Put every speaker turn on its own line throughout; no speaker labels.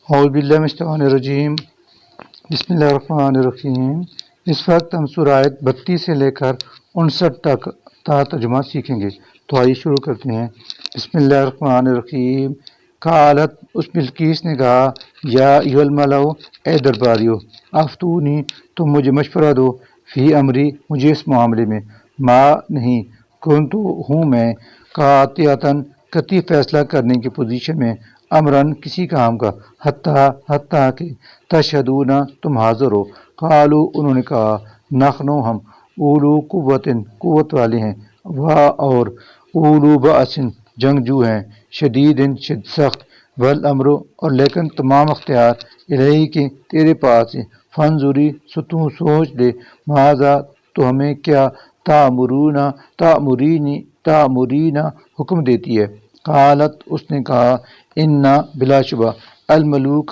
اعوذ باللہ من الشیطان الرجیم بسم اللہ الرحمن الرحیم۔ اس وقت ہم سورہ آیت 32 سے لے کر 59 تک تا ترجمہ سیکھیں گے، تو آئیے شروع کرتے ہیں۔ بسم اللہ الرحمن الرحیم۔ قالت، اس بلقیس نے کہا، یا ایھا الملأ، اے درباریو، افتونی، تم مجھے مشورہ دو، فی امری، مجھے اس معاملے میں، ما نہیں، کنتو ہوں میں، قاطعتاً، قطعی فیصلہ کرنے کی پوزیشن میں، امرن، کسی کام کا، حتیٰ کہ تشہدون، تم حاضر ہو۔ قالو، انہوں نے کہا، نحنو، ہم، اولو قوتن، قوت والے ہیں، اور اولو بأسن، جنگجو ہیں، شدیدن، سخت، والامر، اور لیکن تمام اختیار، الیک، تیرے پاس ہے، فانظری، سو تو سوچ لے، ماذا، تو ہمیں کیا، تأمرین، حکم دیتی ہے۔ قالت، اس نے کہا، انا، بلا شبہ، الملوک،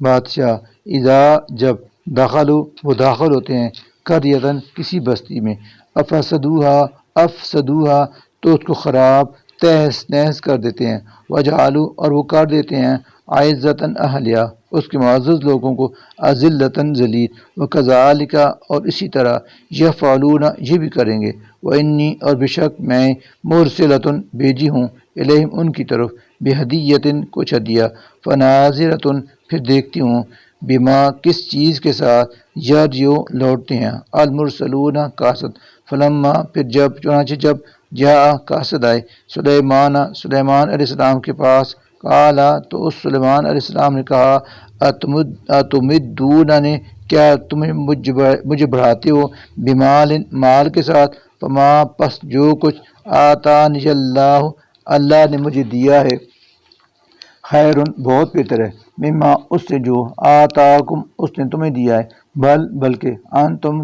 بادشاہ، اذا، جب، دخلوا، وہ داخل ہوتے ہیں، قریۃً، کسی بستی میں، افسدوها، تو اس کو خراب، تہس نہس کر دیتے ہیں، وجعلوا، اور وہ کر دیتے ہیں، عزۃ اہلیہ، اس کے معزز لوگوں کو، اذلۃ، ذلیل، وکذالک، اور اسی طرح، یفعلون، یہ بھی کریں گے، وانی، اور بے شک میں، مرسلۃ، بھیجی ہوں، الیہم، ان کی طرف، بہدیۃ، کچھ ہدیہ، فناظرۃ، پھر دیکھتی ہوں، بما، کس چیز کے ساتھ، یرجعو، لوٹتے ہیں، المرسلون، قاصد، فلما، پھر جب، چنانچہ جب، جاء، قاصد آئے، سلیمان علیہ السلام کے پاس، قالا، تو اس سلیمان علیہ السلام نے کہا، اتمدوننی، کیا تمہیں مجھے بڑھاتے ہو، بمال، مال کے ساتھ، فما، پس جو کچھ، آتانی اللہ نے مجھے دیا ہے، خیر، بہت بہتر ہے، مما، اس سے جو، آتاکم، اس نے تمہیں دیا ہے، بلکہ،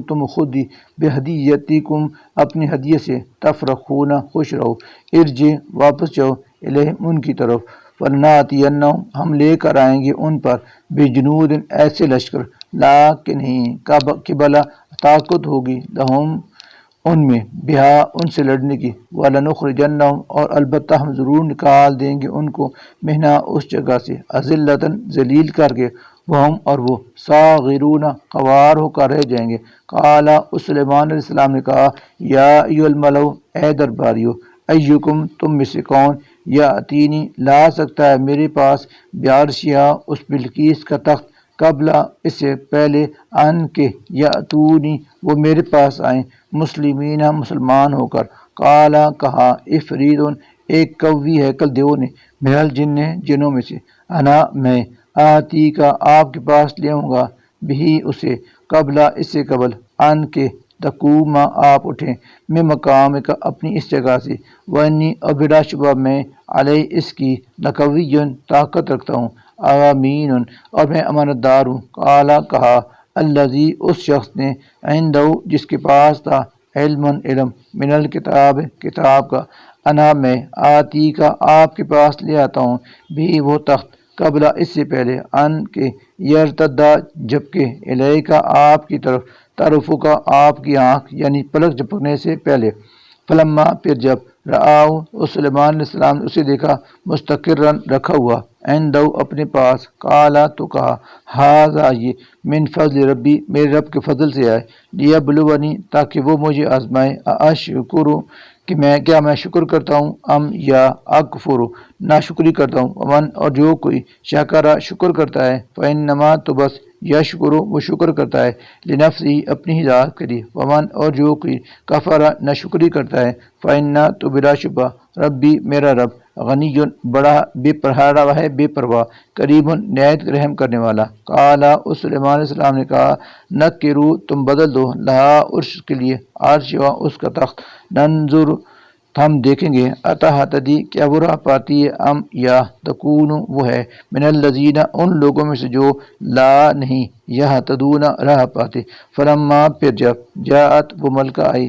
تم خود ہی، بہدیتکم، اپنی ہدیے سے، تفرحون، خوش رہو، ارجع، واپس جاؤ، الیہم، ان کی طرف، فلناتینہم، ہم لے کر آئیں گے ان پر، بجنود، ایسے لشکر، لا، کہ نہیں، قبل، طاقت ہوگی، لہم، ان میں، بہا، ان سے لڑنے کی، وَلَنُخْرِجَنَّهُمْ، اور البتہ ہم ضرور نکال دیں گے ان کو، مہنا، اس جگہ سے، اذلۃً، ذلیل کر کے، وہم، اور وہ، صاغرون، خوار ہو کر رہ جائیں گے۔ قالا، اس سلیمان علیہ السلام نے کہا، یا ایھا الملأ، اے درباریو، ایکم، تم میں سے کون، یاتینی، لا سکتا ہے میرے پاس، بعرشہا، اس بلقیس کا تخت، قبل، اس سے پہلے، ان کے، یاتونی، وہ میرے پاس آئیں، مسلمین، مسلمان ہو کر۔ قالا، کہا، افریت، ایک کوی ہیکل دیو نے، من الجن، جنوں میں سے، انا، میں، آتی کا، آپ کے پاس لے آؤں گا، بھی، اسے، قبل، اس سے قبل، ان کے، تقوم، آپ اٹھیں، میں مقام کا، اپنی اس جگہ سے، وانی، اور بلا شبہ میں، علیہ، اس کی، لقوی، طاقت رکھتا ہوں، امین، اور میں امانت دار ہوں۔ قالا، کہا، الذی، اس شخص نے، عندہ، جس کے پاس تھا، علم، من الکتاب، کتاب کا، انا، میں، آتی کا، آپ کے پاس لے آتا ہوں، بھی، وہ تخت، قبل، اس سے پہلے، ان کے، یرتدا، جبکہ، الیکا، آپ کی طرف کا، آپ کی آنکھ، یعنی پلک جھپکنے سے پہلے، فلما، پھر جب، رآؤ، اس سلیمان علیہ السلام نے اسے دیکھا، مستقرًا، رکھا ہوا، عندہ، اپنے پاس، قالا، تو کہا، ھذا، یہ، من فضل ربی، میرے رب کے فضل سے آئے، لیبلونی، تاکہ وہ مجھے آزمائے، اشکر، کہ کیا میں شکر کرتا ہوں، یا اکفر، ناشکری کرتا ہوں، ومن، اور جو کوئی، شکر، شکر کرتا ہے، فانما، تو بس، یشکر، وہ شکر کرتا ہے، لنفسہ، اپنی ہی ذات کے لیے، ومن، اور جو کوئی، کفر، ناشکری کرتا ہے، فانا، تو بلا شبہ، ربی، میرا رب، غنی، بڑا، بے پرواہ ہے، بے پرواہ، کریم، نہایت رحم کرنے والا۔ قالا، اس سلیمان علیہ السلام نے کہا، نکروا، تم بدل دو، لہا، عرش کے لیے، عرشہا، اس کا تخت، ننظر، ہم دیکھیں گے، اتہتدی، کیا وہ راہ پاتی ہے، یا تکون، وہ ہے، من الذین، ان لوگوں میں سے جو، لا، نہیں، یہتدون، راہ پاتے۔ فلما، پھر جب، جاءت، وہ ملکہ آئی،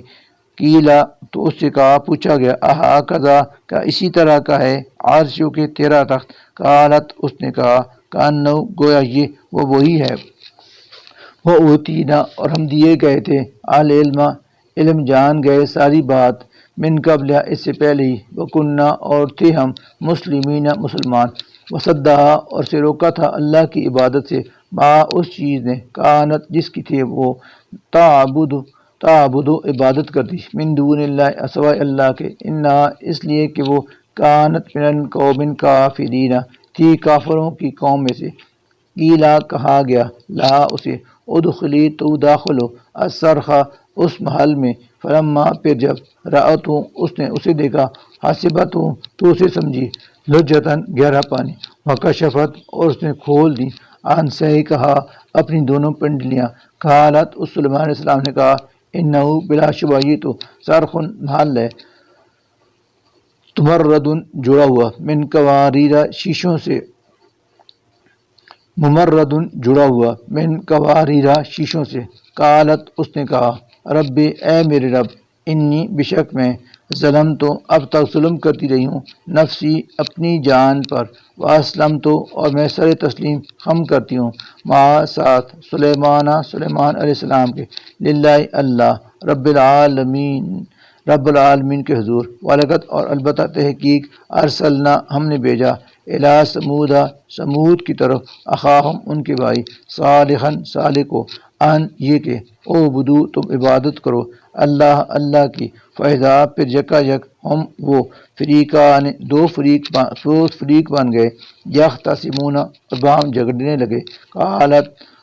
قیلا، تو اس سے کہا، پوچھا گیا، اھکذا، کیا اسی طرح کا ہے، عرشوں کے، تیرا تخت، قالت، اس نے کہا، کأنہ، گویا یہ، وہ وہی ہے، وَأُوتِینَا، اور ہم دیے گئے تھے، العلم، علم، جان گئے ساری بات، من قبل، اس سے پہلے ہی، وَكُنَّا، اور تھے ہم، مسلمین، مسلمان۔ وصدہ اور سے روکا تھا اللہ کی عبادت سے، ماں اس چیز نے کانت جس کی تھے وہ تعبد عبادت کرتی من دون اللہ اسوائے اللہ کے، انہا اس لیے کہ وہ کانت من القوم کافرین تھی کافروں کی قوم میں سے، قیلا کہا گیا لا اسے ادخلی تو داخلو الصرخہ اس محل میں، فلما پھر جب رأت اس نے اسے دیکھا، حسبت تو اسے سمجھی لجتاً گہرا پانی، وکشفت اور اس نے کھول دی عن سے کہا اپنی دونوں پنڈلیاں، قالت اس سلیمان علیہ السلام نے کہا انہو بلا شبہ یہ تو سرخن محل ہے تمردن جڑا ہوا من قواریرہ شیشوں سے، ممردن جڑا ہوا من قواریرہ شیشوں سے، قالت اس نے کہا رب اے میرے رب انی بشک میں ظلم تو اب تک ظلم کرتی رہی ہوں نفسی اپنی جان پر، واسلم تو اور میں سر تسلیم خم کرتی ہوں مع ساتھ سلیمان علیہ السلام کے، للہ اللہ رب العالمین کے حضور، ولقد اور البتہ تحقیق ارسلنا ہم نے بھیجا الی سمود کی طرف اخاہم ان کے بھائی صالح کو، ان یہ کہ او بدو تم عبادت کرو اللہ کی، فیضا پھر یکا یک ہم وہ فریقان دو فریق بن گئے، یختصمون اور باہم جھگڑنے لگے،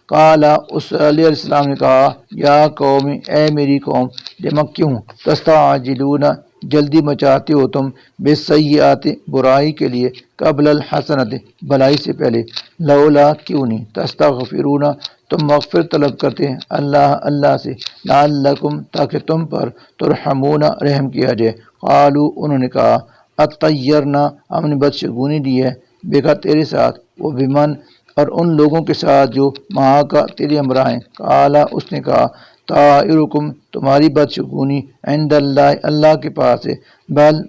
قالا اس علیہ السلام نے کہا یا قوم اے میری قوم، لم کیوں تستعجلون جلدی مچاتے ہو تم بالسیئات برائی کے لیے، قبل الحسنت بھلائی سے پہلے، لولا کیوں نہیں تستغفرون تم مغفرت طلب کرتے ہیں اللہ سے، لعلکم تاکہ تم پر ترحمون رحم کیا جائے، قالو انہوں نے کہا اطیرنا ہم نے بدشگونی دی ہے بکا تیرے ساتھ، وہ بمن اور ان لوگوں کے ساتھ جو ماں کا تیرے ہمراہ ہیں، قالا اس نے کہا طائرکم تمہاری بدشگونی عند اللہ کے پاس ہے،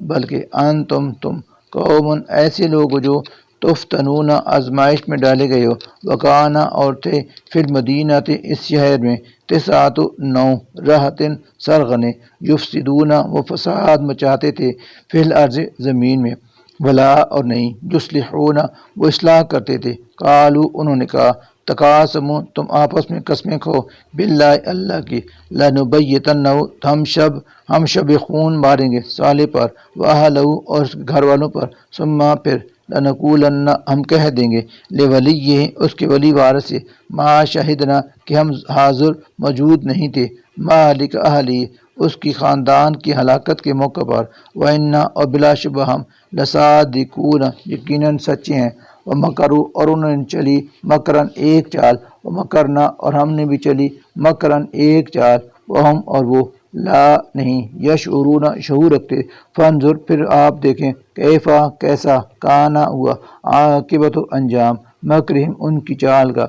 بلکہ انتم تم قوم ایسے لوگ جو تفتنون آزمائش میں ڈالے گئے ہو، وکانا اور تھے فی المدینہ اس شہر میں، تسعۃ 9 رہتن سرغنے، یفسدون وہ فساد مچاتے تھے فی الارض زمین میں، ولا اور نہیں یصلحون وہ اصلاح کرتے تھے، قالو انہوں نے کہا تقاسموا تم آپس میں قسمیں کھو باللہ اللہ کی، لنبیتنہ ہم شب خون ماریں گے صالح پر، واہلہ اور اس کے گھر والوں پر، ثم پھر لنقولن ہم کہہ دیں گے لولیہ اس کے ولی وارث سے، ما شہدنا کہ ہم حاضر موجود نہیں تھے، مالک اہلی اس کی خاندان کی ہلاکت کے موقع پر، وَإِنَّا اور بلا شبہ ہم لصادقون یقیناً سچے ہیں، ومکروا اور انہوں نے چلی مکرن ایک چال، ومکرنا اور ہم نے بھی چلی مکرن ایک چال، وہم اور وہ لا نہیں یشعرون شعور رکھتے، فانظر پھر آپ دیکھیں کیفا کیسا کانا ہوا عاقبت انجام مکرہم ان کی چال کا،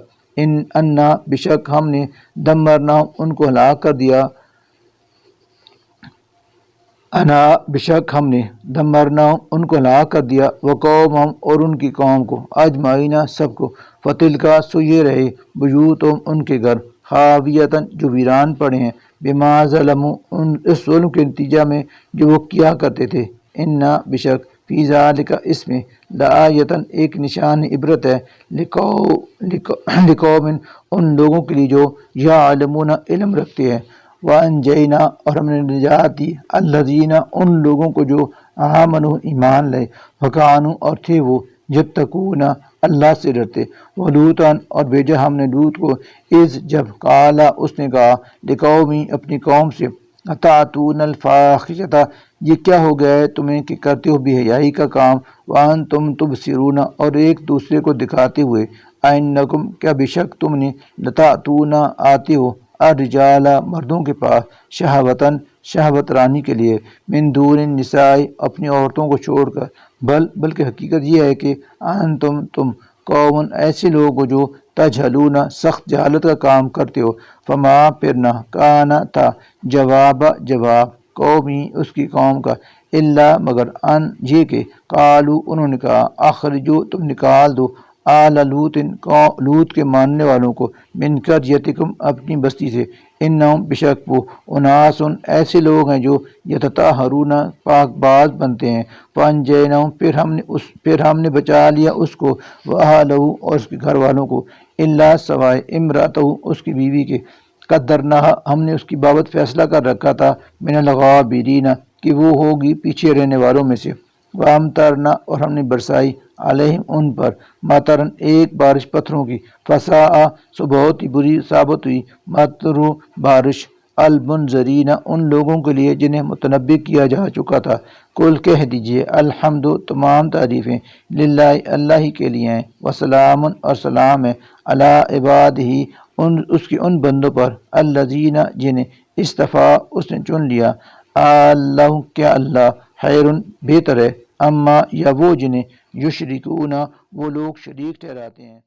انا بشک ہم نے دمرنا ان کو ہلاک کر دیا، انا بشک ہم نے دمرنا ان کو ہلاک کر دیا، وقومہم اور ان کی قوم کو، اجمعین سب کو، فتلکا سو یہ رہے بیوتہم ان کے گھر، خاویتاً جو ویران پڑے ہیں، بما ظلموا اس ظلم کے نتیجہ میں جو وہ کیا کرتے تھے، انا بشک فی ذالک اس میں لآیتاً ایک نشان عبرت ہے، لقوم ان لوگوں کے لیے جو یعلمون علم رکھتے ہیں، وانجینا اور ہم نے نجات دی الذین ان لوگوں کو جو آمنوا ایمان لے، وکانوا اور تھے وہ یتقون اللہ سے ڈرتے، ولوطاً اور بھیجا ہم نے لوط کو، اذ جب قالا اس نے کہا لقومی اپنی قوم سے، اتاتون الفاحشۃ یہ کیا ہو گیا ہے تمہیں کہ کرتے ہو بے حیائی کا کام، وانتم تبصرون اور ایک دوسرے کو دکھاتے ہوئے، اینکم کیا بے شک تم نے لتاتون آتے ہو الرجال مردوں کے پاس، شہوتاً شہوت رانی کے لیے، من دون النساء اپنی عورتوں کو چھوڑ کر، بلکہ حقیقت یہ ہے کہ تم قوم ایسے لوگ جو تجہلون سخت جہالت کا کام کرتے ہو، فما پھر نہ کانا تھا جواب قومی اس کی قوم کا، الا مگر ان یہ کہ قالو انہوں نے کہا اخرجو تم نکال دو آل لوط کے ماننے والوں کو من قریتکم اپنی بستی سے، انہم بشک وہ اناسن ایسے لوگ ہیں جو یتطہرون پاک باز بنتے ہیں، فانجیناہم پھر ہم نے بچا لیا اس کو، واہلہ اور اس کے گھر والوں کو، الا سوائے امراتہ اس کی بیوی کے، قدرنا ہم نے اس کی بابت فیصلہ کر رکھا تھا، من الغابرین کہ وہ ہوگی پیچھے رہنے والوں میں سے، وامطرنا اور ہم نے برسائی علیہم ان پر مطرن ایک بارش پتھروں کی، فساء سو بہت ہی بری ثابت ہوئی مطر بارش المنذرین ان لوگوں کے لیے جنہیں متنبع کیا جا چکا تھا۔ کل کہہ دیجئے الحمد تمام تعریفیں للہ اللہ ہی کے لیے ہیں، وسلام اور سلام ہے علی عباد ہی اس کے ان بندوں پر الذین جنہیں استفا اس نے چن لیا، اللہ کیا اللہ خیر بہتر ہے، اما یا وہ جنہیں یشرکون وہ لوگ شریک ٹھہراتے ہیں۔